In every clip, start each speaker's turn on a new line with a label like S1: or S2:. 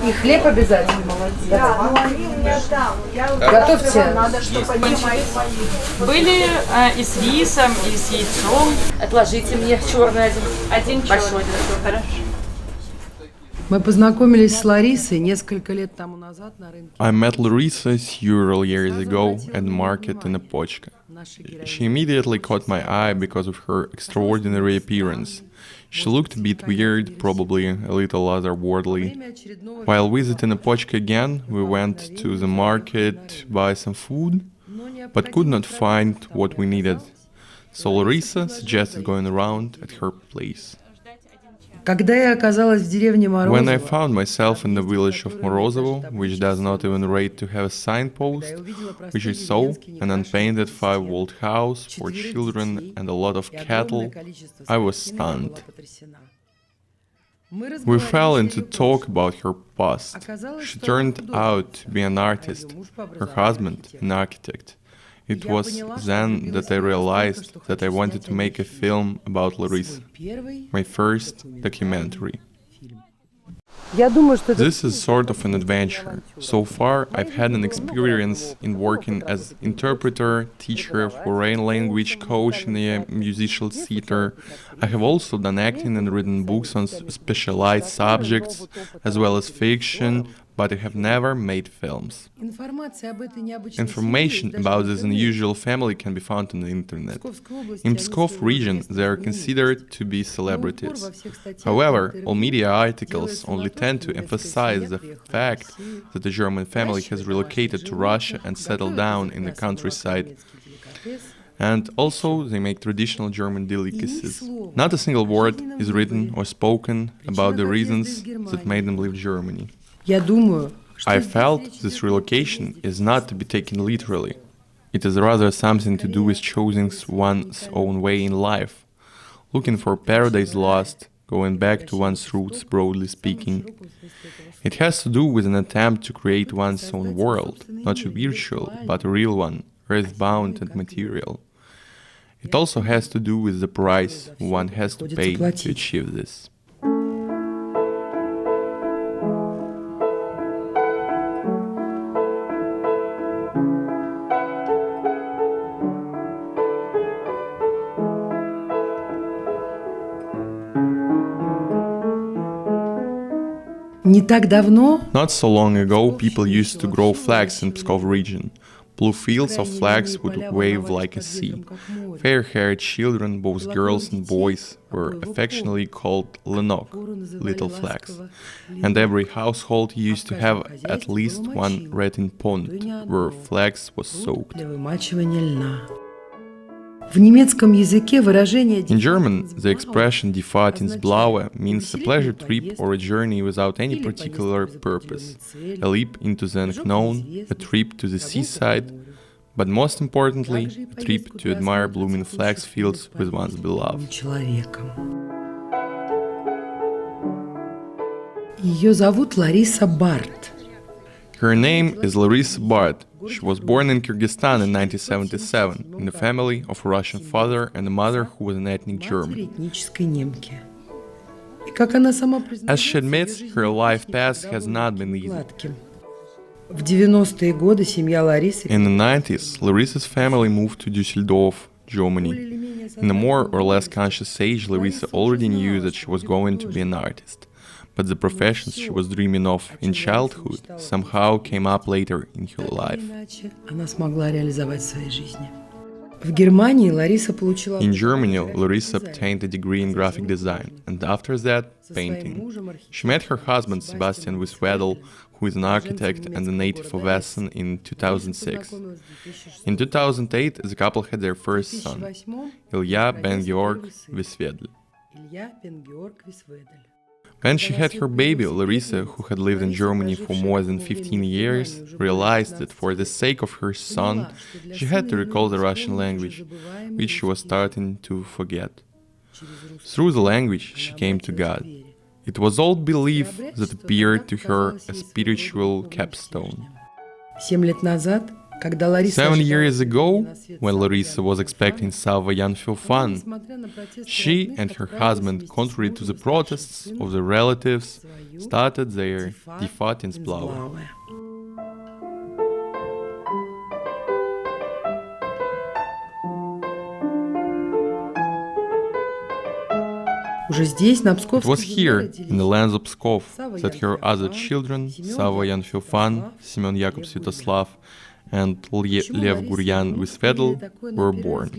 S1: И хлеб обязательно, молодец. Да, ну они у меня там. Готовьте. Надо, чтобы они мои.
S2: Были и с рисом, и с яйцом.
S1: Отложите мне черный один.
S2: Один
S1: Большой.
S2: Хорошо.
S3: Мы познакомились с Ларисой несколько лет тому назад на рынке.
S4: I met Larissa several years ago at the market in Opochka. She immediately caught my eye because of her extraordinary appearance. She looked a bit weird, probably a little otherworldly. While visiting Opochka again, we went to the market to buy some food, but could not find what we needed. So Larissa suggested going around at her place.
S3: Когда я оказалась в деревне
S4: When I
S3: Морозово,
S4: found myself in the village of Morozovo, which does not even rate to have a signpost, which I saw an unpainted 5-walled house for children and a lot of cattle, I was stunned. We fell into talk about her past. She turned out to be an artist, her husband an architect. It was then that I realized that I wanted to make a film about Larissa, my first documentary. This is sort of an adventure. So far, I've had an experience in working as interpreter, teacher, foreign language coach in a musical theater. I have also done acting and written books on specialized subjects, as well as fiction, but I have never made films. Information about this unusual family can be found on the internet. In Pskov region, they are considered to be celebrities. However, all media articles only tend to emphasize the fact that the German family has relocated to Russia and settled down in the countryside. And also, they make traditional German delicacies. Not a single word is written or spoken about the reasons that made them leave Germany. I felt this relocation is not to be taken literally. It is rather something to do with choosing one's own way in life, looking for paradise lost, going back to one's roots, broadly speaking. It has to do with an attempt to create one's own world, not a virtual, but a real one, earthbound and material. It also has to do with the price one has to pay to achieve this. Not so long ago, people used to grow flags in Pskov region. Blue fields of flags would wave like a sea. Fair-haired children, both girls and boys, were affectionately called lenok, little flags. And every household used to have at least one retin pond, where flags was soaked. In German, the expression Die Fahrt ins Blaue means a pleasure trip or a journey without any particular purpose, a leap into the unknown, a trip to the seaside, but most importantly, a trip to admire blooming flax fields with one's beloved.
S3: Ее зовут Larissa Bart.
S4: Her name is Larissa Bart'. She was born in Kyrgyzstan in 1977 in a family of a Russian father and a mother who was an ethnic German. As she admits, her life path has not been easy. In the 90s, Larissa's family moved to Düsseldorf, Germany. In a more or less conscious age, Larissa already knew that she was going to be an artist. But the professions she was dreaming of in childhood somehow came up later in her life. In Germany, Larissa obtained a degree in graphic design, and after that, painting. She met her husband Sebastian Wiswedel, who is an architect and a native of Essen, in 2006. In 2008, the couple had their first son, Ilya Ben-Georg Wiswedel. When she had her baby, Larissa, who had lived in Germany for more than 15 years, realized that for the sake of her son, she had to recall the Russian language, which she was starting to forget. Through the language, she came to God. It was old belief that appeared to her a spiritual capstone. 7 years ago, when Larissa was expecting Sava young Feofan, she and her husband, contrary to the protests of the relatives, started their Fahrt in Blaue. It was here, in the lands of Pskov, that her other children, Sava Yan Feofan, Semyon Yakub Sviatoslav, and Lev Guryan Visvedel, were born.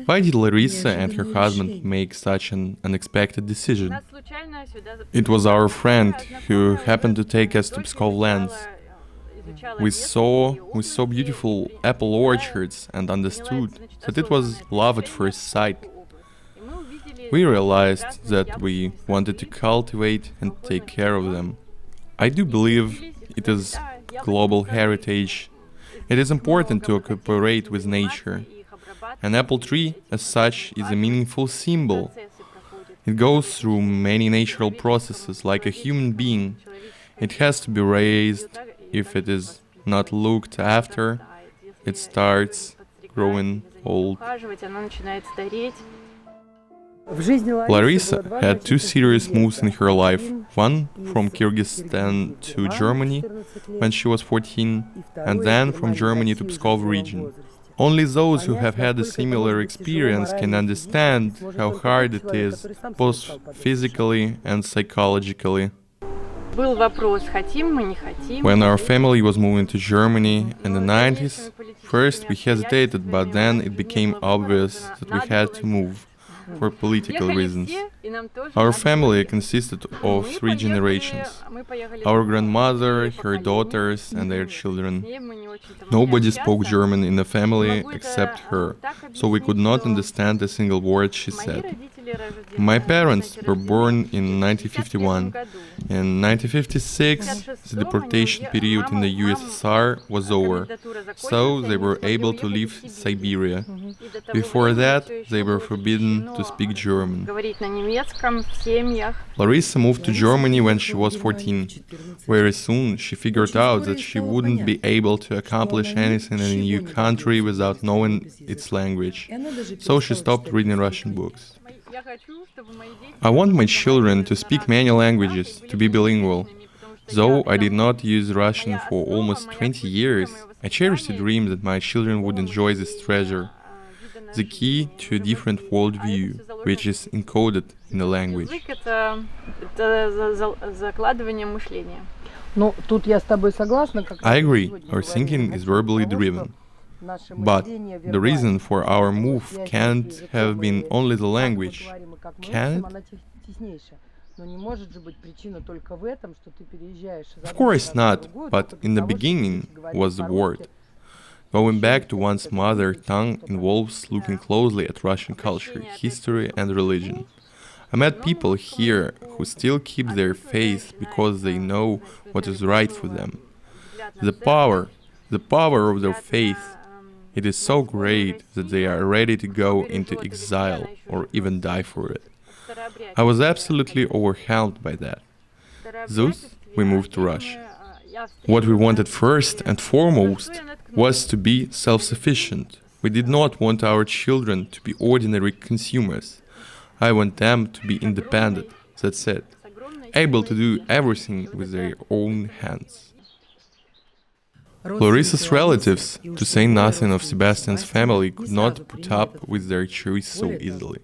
S4: Why did Larissa and her husband make such an unexpected decision? It was our friend who happened to take us to Pskov lands. We saw beautiful apple orchards and understood that it was love at first sight. We realized that we wanted to cultivate and take care of them. I do believe it is global heritage. It is important to cooperate with nature. An apple tree, as such, is a meaningful symbol. It goes through many natural processes like a human being. It has to be raised. If it is not looked after, it starts growing old. Larissa had two serious moves in her life, one from Kyrgyzstan to Germany when she was 14, and then from Germany to Pskov region. Only those who have had a similar experience can understand how hard it is, both physically and psychologically. When our family was moving to Germany in the 90s, first we hesitated, but then it became obvious that we had to move. For political reasons. Our family consisted of 3 generations. Our grandmother, her daughters, and their children. Nobody spoke German in the family except her, so we could not understand a single word she said. My parents were born in 1951. In 1956, the deportation period in the USSR was over, so they were able to leave Siberia. Before that, they were forbidden to speak German. Larissa moved to Germany when she was 14. Very soon, she figured out that she wouldn't be able to accomplish anything in a new country without knowing its language, so she stopped reading Russian books. I want my children to speak many languages, to be bilingual. Though I did not use Russian for almost 20 years, I cherish the dream that my children would enjoy this treasure, the key to a different worldview, which is encoded in the language. I agree, our thinking is verbally driven. But the reason for our move can't have been only the language, can it? Of course not, but in the beginning was the word. Going back to one's mother tongue involves looking closely at Russian culture, history and religion. I met people here who still keep their faith because they know what is right for them. The power of their faith, it is so great that they are ready to go into exile or even die for it. I was absolutely overwhelmed by that. Thus, we moved to Russia. What we wanted first and foremost was to be self-sufficient. We did not want our children to be ordinary consumers. I want them to be independent, that's it, able to do everything with their own hands. Larissa's relatives, to say nothing of Sebastian's family, could not put up with their choice so easily.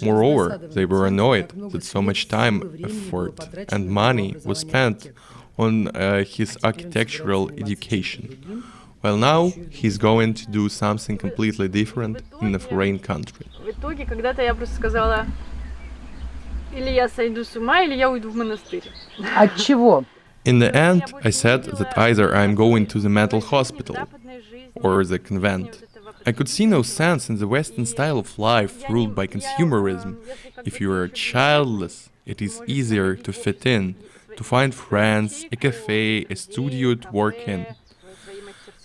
S4: Moreover, they were annoyed that so much time, effort and money was spent on his architectural education, while now he's going to do something completely different in a foreign country. In the end, I said that either I'm going to the mental hospital or the convent. I could see no sense in the Western style of life ruled by consumerism. If you are childless, it is easier to fit in, to find friends, a cafe, a studio to work in.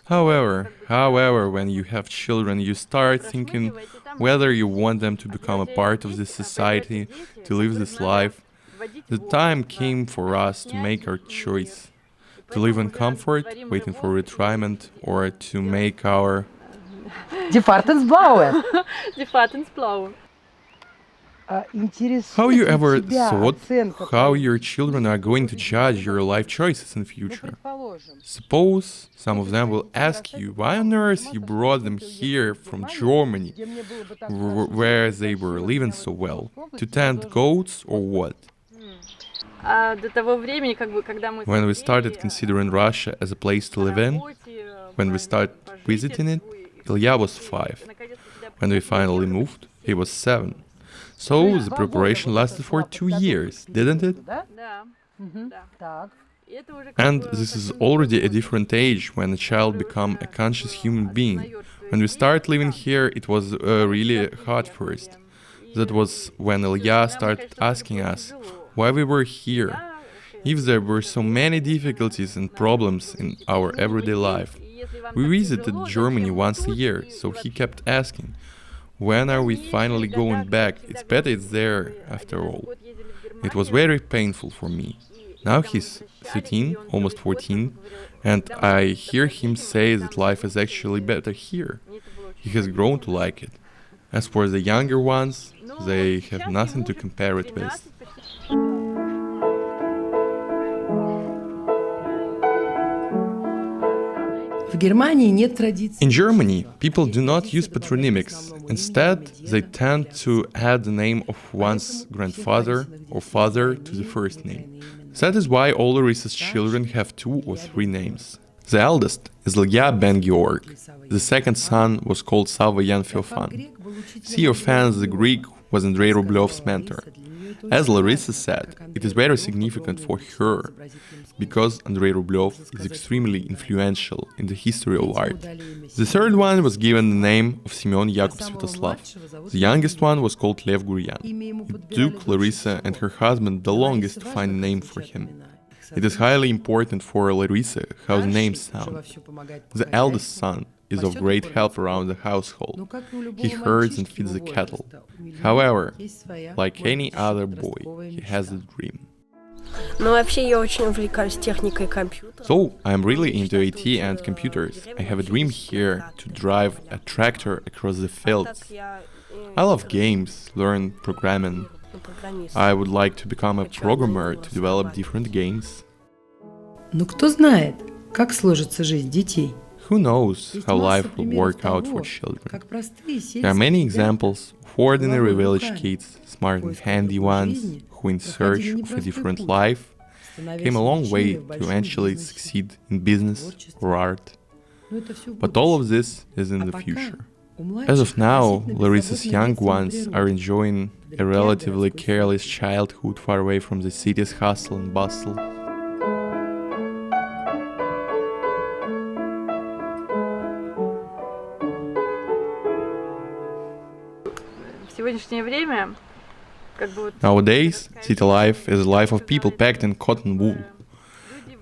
S4: However, when you have children, you start thinking whether you want them to become a part of this society, to live this life. The time came for us to make our choice. To live in comfort, waiting for retirement, or to make our...
S3: Die Fahrt ins Blaue.
S2: Die Fahrt ins Blaue.
S4: Have you ever thought how your children are going to judge your life choices in the future? Suppose some of them will ask you why on earth you brought them here from Germany, where they were living so well, to tend goats or what? When we started considering Russia as a place to live in, when we started visiting it, Ilya was 5. When we finally moved, he was 7. So the preparation lasted for 2 years, didn't it? And this is already a different age when a child becomes a conscious human being. When we started living here, it was really hard first. That was when Ilya started asking us why we were here, if there were so many difficulties and problems in our everyday life. We visited Germany once a year, so he kept asking, when are we finally going back? It's better it's there, after all. It was very painful for me. Now he's 13, almost 14, and I hear him say that life is actually better here. He has grown to like it. As for the younger ones, they have nothing to compare it with. In Germany, people do not use patronymics. Instead, they tend to add the name of one's grandfather or father to the first name. That is why all Larissa's children have 2 or 3 names. The eldest is Ilya Ben Georg. The second son was called Sava Yan Feofan. Theophan the Greek was Andrei Rublev's mentor. As Larissa said, it is very significant for her, because Andrei Rublev is extremely influential in the history of art. The third one was given the name of Simeon Yakub Svetoslav. The youngest one was called Lev Guryan. It took Larissa and her husband the longest to find a name for him. It is highly important for Larissa how the names sound. The eldest son is of great help around the household. He herds and feeds the cattle. However, like any other boy, he has a dream. So, I am really into IT and computers. I have a dream here to drive a tractor across the fields. I love games, learn programming. I would like to become a programmer to develop different games.
S3: Но кто знает, как сложится жизнь детей?
S4: Who knows how life will work out for children? There are many examples of ordinary village kids, smart and handy ones, who in search of a different life came a long way to eventually succeed in business or art. But all of this is in the future. As of now, Larissa's young ones are enjoying a relatively careless childhood far away from the city's hustle and bustle. Nowadays, city life is a life of people packed in cotton wool,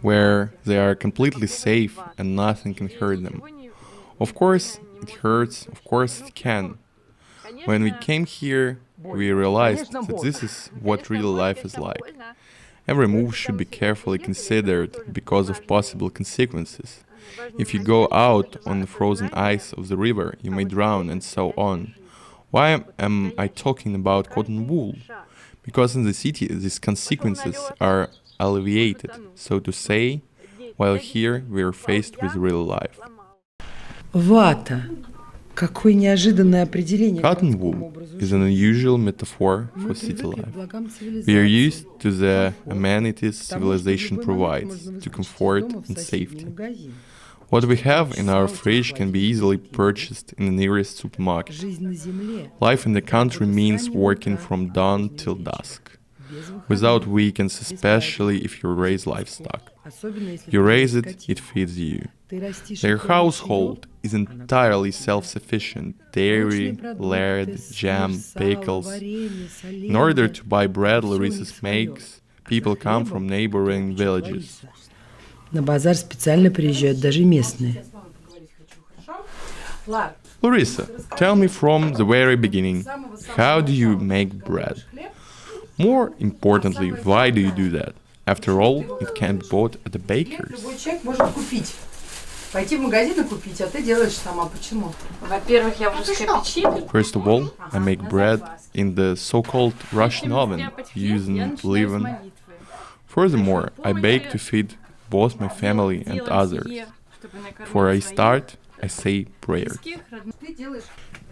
S4: where they are completely safe and nothing can hurt them. Of course, it hurts, of course it can. When we came here, we realized that this is what real life is like. Every move should be carefully considered because of possible consequences. If you go out on the frozen ice of the river, you may drown and so on. Why am I talking about cotton wool? Because in the city these consequences are alleviated, so to say, while here we are faced with real life.
S3: Вата. Какое неожиданное определение.
S4: Cotton wool is an unusual metaphor for city life. We are used to the amenities civilization provides, to comfort and safety. What we have in our fridge can be easily purchased in the nearest supermarket. Life in the country means working from dawn till dusk, without weekends, especially if you raise livestock. You raise it, it feeds you. Their household is entirely self-sufficient: dairy, lard, jam, pickles. In order to buy bread Larissa makes, people come from neighboring villages.
S3: На базар специально приезжают даже местные.
S4: Larissa, tell me from the very beginning, how do you make bread? More importantly, why do you do that? After all, it can be bought at the baker's.
S3: Любой человек может купить. Пойти в магазин и купить, а ты делаешь сама. Почему?
S2: Во-первых, я в русской печи.
S4: First of all, I make bread in the so-called Russian oven using leaven. Furthermore, I bake to feed both my family and others. Before I start, I say prayer.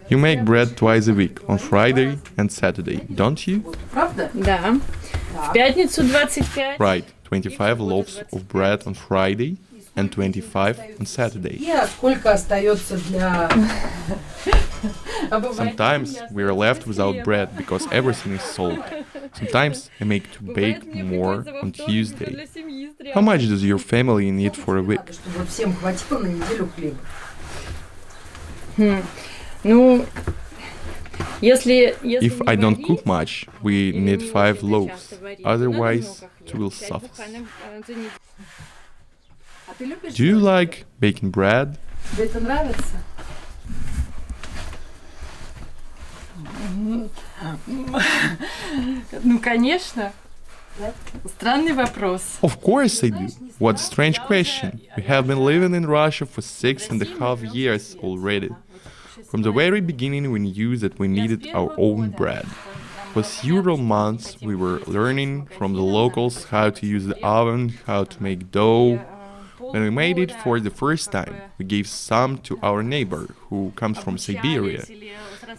S4: You make bread twice a week, on Friday and Saturday, don't you?
S3: Правда?
S2: Да. В пятницу 25.
S4: Right, 25 loaves of bread on Friday and 25 on Saturday.
S3: И сколько остается для...
S4: Sometimes we are left without bread because everything is sold. Sometimes I make to bake more on Tuesday. How much does your family need for a week?
S3: Чтобы всем хватило на неделю хлеба.
S2: Ну, если
S4: If I don't cook much, we need 5 loaves. Otherwise, it will suffer.
S3: А ты любишь?
S4: Do you like baking bread?
S3: Тебе это нравится?
S2: Ну, конечно. Странный вопрос.
S4: Of course I do. What a strange question. We have been living in Russia for 6.5 years already. From the very beginning we knew that we needed our own bread. For several months we were learning from the locals how to use the oven, how to make dough. When we made it for the first time, we gave some to our neighbor, who comes from Siberia.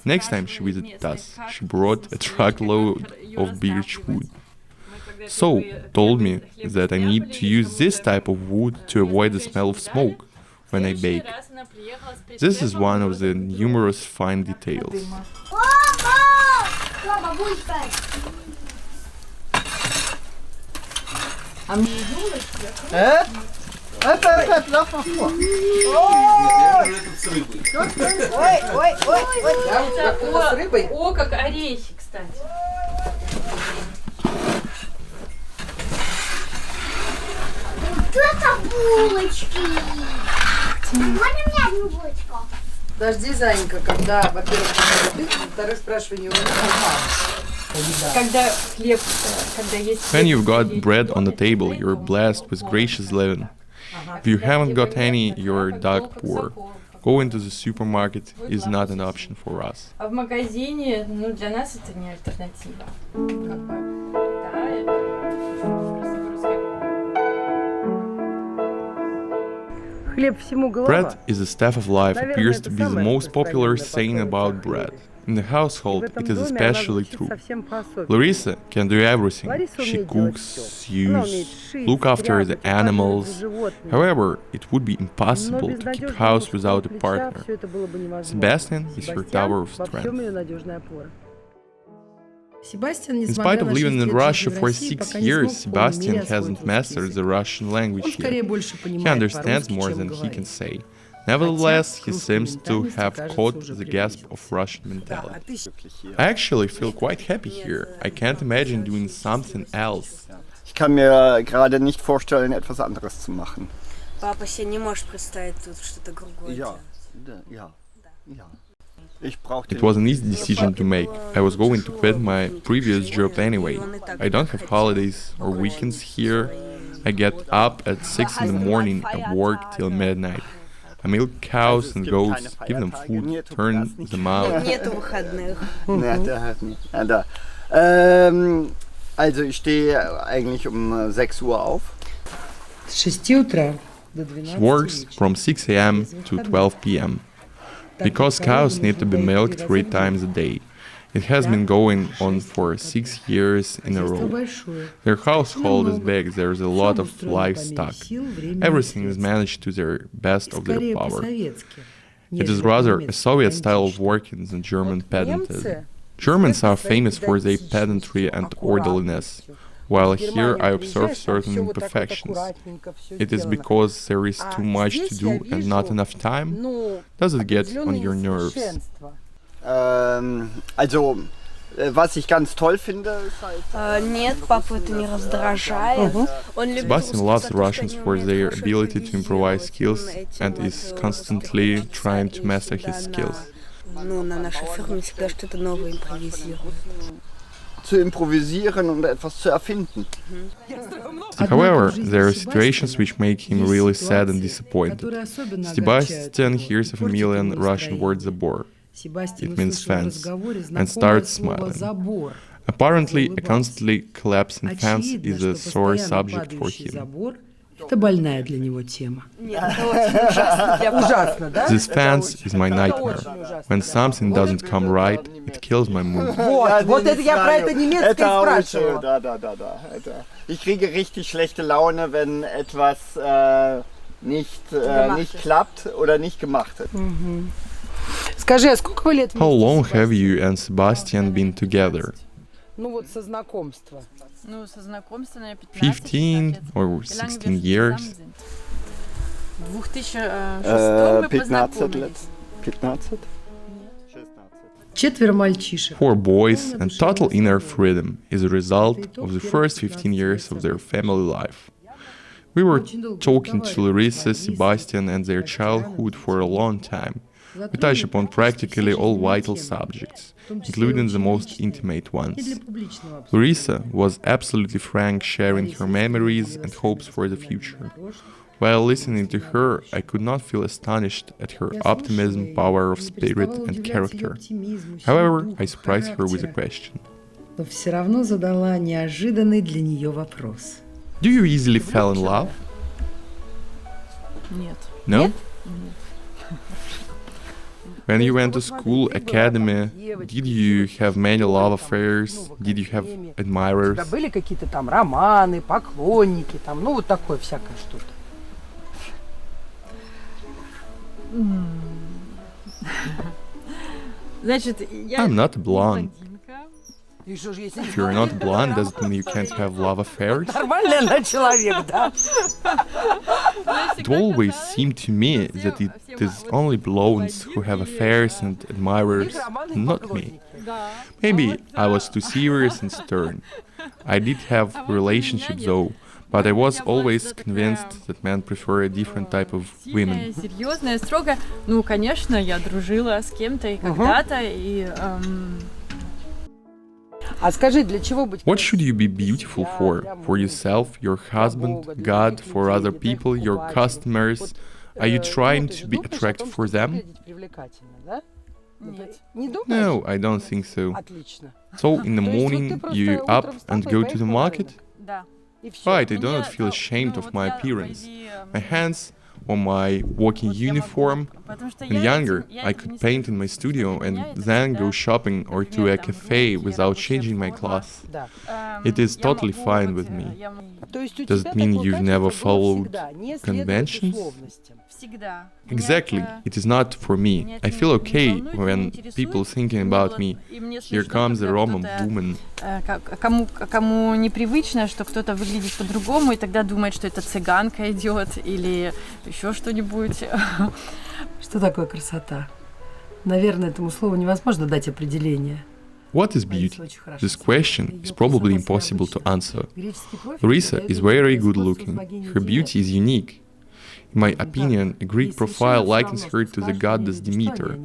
S4: Next time she visited us, she brought a truckload of birch wood. So, told me that I need to use this type of wood to avoid the smell of smoke when I bake. This is one of the numerous fine details.
S5: Это плохо.
S3: С рыбой?
S2: О, как орехи, кстати.
S6: Это булочки. Можно мне одну булочку?
S3: Подожди, Занька, когда, во-первых, ты, во-вторых, спрашивай не у меня.
S2: Когда хлеб, когда есть...
S4: When you've got bread on the table, you're blessed with gracious leaven. If you haven't got any, you're dog poor. Going to the supermarket is not an option for us.
S2: А в магазине, ну, для нас это не альтернатива. Как бы, да,
S3: Хлеб всему голова.
S4: Bread is the staff of life appears to be the most popular saying about bread. In the household, it is especially true. Larissa can do everything. She cooks, sews, look after the animals. However, it would be impossible to keep house without a partner. Sebastian is her tower of strength. In spite of living in Russia for 6 years, Sebastian hasn't mastered the Russian language yet. He understands more than he can say. Nevertheless, he seems to have caught the gasp of Russian mentality. I actually feel quite happy here. I can't imagine doing something else.
S5: Ich kann mir gerade nicht vorstellen, etwas anderes zu machen.
S7: Папа себе не может представить тут что-то другое.
S5: Ja.
S4: It was an easy decision to make. I was going to quit my previous job anyway. I don't have holidays or weekends here. I get up at 6 in the morning and work till midnight. I milk cows and goats, give them food, turn them out.
S7: Нету выходных.
S5: Da. Also ich stehe eigentlich um 6 Uhr auf.
S3: С 6 утра до 12
S4: He works from 6 a.m. to 12 p.m. Because cows need to be milked 3 times a day. It has been going on for 6 years in a row. Their household is big, there's a lot of livestock. Everything is managed to the best of their power. It is rather a Soviet style of working than German pedantism. Germans are famous for their pedantry and orderliness, while here I observe certain imperfections. It is because there is too much to do and not enough time? Does it get on your nerves?
S5: Also, was ich ganz toll finde, ist halt...
S7: Нет, папу это не раздражает. Он любит
S4: Sebastian loves Russians for their ability to improvise skills and is constantly trying to master his skills.
S7: Ну, на нашей фирме всегда что-то новое импровизируют.
S5: zu improvisieren und etwas zu erfinden.
S4: However, there are situations which make him really sad and disappointed. Sebastian hears a familiar Russian word zabor. It means fence, and starts smiling. Apparently, a constantly collapsing fence is a sore subject for him.
S3: Это больная для него тема. Ужасно, да?
S4: This fence is my nightmare. When something doesn't come right, it kills my mood.
S3: Вот это я про это немецкое спрашиваю.
S5: Da. Ich kriege richtig schlechte Laune, wenn etwas nicht klappt oder nicht gemacht wird.
S3: Скажи, а сколько вы лет
S4: How long have you and Sebastian been together?
S3: Ну вот со знакомства.
S2: Ну, со знакомства, наверное, 15
S4: 15 or 16 years?
S2: 2006 мы
S5: 15
S2: познакомились.
S5: лет. 15?
S3: Четверо мальчишек.
S4: 4 boys, and total inner freedom is a result of the first 15 years of their family life. We were talking to Larissa, Sebastian, and their childhood for a long time. We touched upon practically all vital subjects, including the most intimate ones. Larissa was absolutely frank, sharing her memories and hopes for the future. While listening to her, I could not feel astonished at her optimism, power of spirit, and character. However, I surprised her with a question.
S3: Но все равно задала неожиданный для нее вопрос.
S4: Do you easily fall in love?
S2: Нет.
S4: No? When you went to school, academy, did you have many love affairs? Did you have admirers?
S3: Да были какие-то там романы, поклонники, там, ну вот такое всякое что-то.
S2: Значит, я
S4: I'm not blonde.
S2: блондинка.
S3: И что же, если
S4: If you're not blonde, does it mean you can't have love affairs?
S3: нормальный она человек, да?
S4: It always seemed to me that it is only blondes who have affairs and admirers, not me. Maybe I was too serious and stern. I did have relationships though, but I was always convinced that men prefer a different type of women.
S2: Серьезная, строгая. Ну, конечно, я дружила с кем-то и когда-то, и...
S3: А скажи, для чего быть
S4: What should you be beautiful for? For yourself, your husband, God, for other people, your customers? Are you trying to be attractive for them?
S2: Нет.
S3: Не думаешь?
S4: No, I don't think so.
S3: Отлично.
S4: So in the morning, you up and go to the market?
S2: Да.
S3: И всё.
S4: Right, I do not feel ashamed of my appearance. My hands on my working uniform. When younger, I could paint in my studio and then go shopping or to a cafe without changing my clothes.
S3: Да.
S4: It is totally fine with me.
S3: То есть у
S4: Does
S3: тебя
S4: it mean
S3: такое
S4: you've
S3: качество,
S4: never
S3: что
S4: followed
S3: всегда не следовать
S4: conventions?
S3: условностям.
S2: Всегда.
S4: Exactly, it is not for me. I feel okay when people thinking about me. Here comes a Roman woman.
S2: Кому непривычно, что кто-то выглядит по-другому, и тогда думает, что это цыганка идет или еще что-нибудь.
S3: Что такое красота? Наверное, этому слову невозможно дать определение.
S4: What is beauty? This question is probably impossible to answer. Larissa is very good looking. Her beauty is unique. In my opinion, a Greek profile likens her to the goddess Demeter.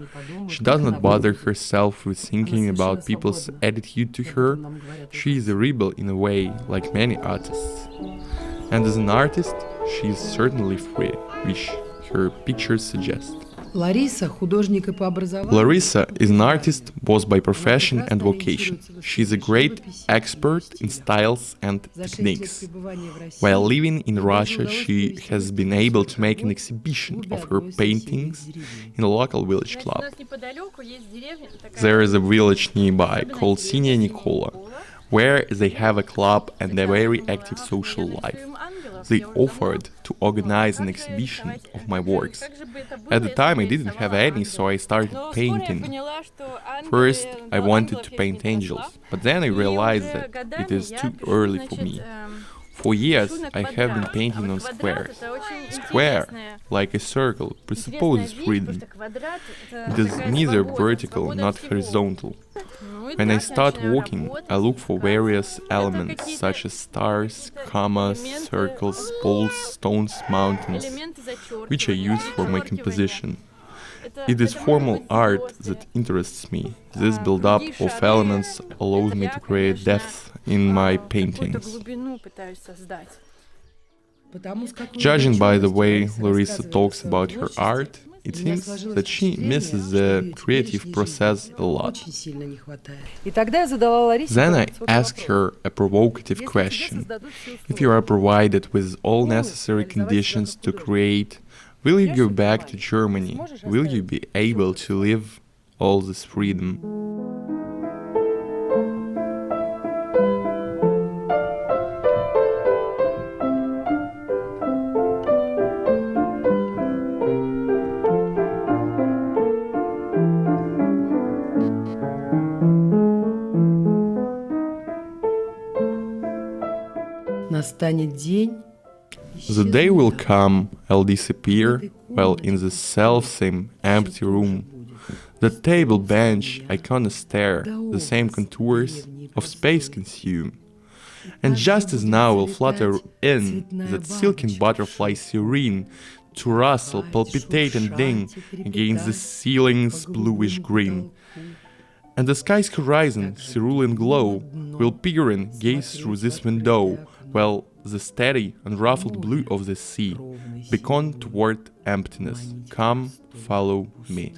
S4: She does not bother herself with thinking about people's attitude to her. She is a rebel in a way, like many artists. And as an artist, she is certainly free, which her pictures suggest.
S3: Лариса, художник и по образованию.
S4: Larissa is an artist both by profession and vocation. She is a great expert in styles and techniques. While living in Russia, she has been able to make an exhibition of her paintings in a local village club. There is a village nearby called Sinya Nikola, where they have a club and a very active social life. They offered to organize an exhibition of my works. At the time I didn't have any, so I started painting. First, I wanted to paint angels, but then I realized that it is too early for me. For years, I have been painting on squares. A square, like a circle, presupposes freedom. It is neither vertical nor horizontal. When I start walking, I look for various elements such as stars, commas, circles, poles, stones, mountains, which I use for my composition. It is formal art that interests me. This build-up of elements allows me to create depth in my paintings. Judging by the way Larissa talks about her art, it seems that she misses the creative process a lot. Then I asked her a provocative question. If you are provided with all necessary conditions to create, will you go back to Germany? Will you be able to live all this freedom? The day will come, I'll disappear, while in the self-same empty room. The table, bench, icona stare, the same contours of space consume. And just as now will flutter in that silken butterfly serene, to rustle, palpitate and ding against the ceiling's bluish green. And the sky's horizon, cerulean glow, will peer and gaze through this window, while the steady, unruffled blue of the sea beckon toward emptiness. Come, follow me.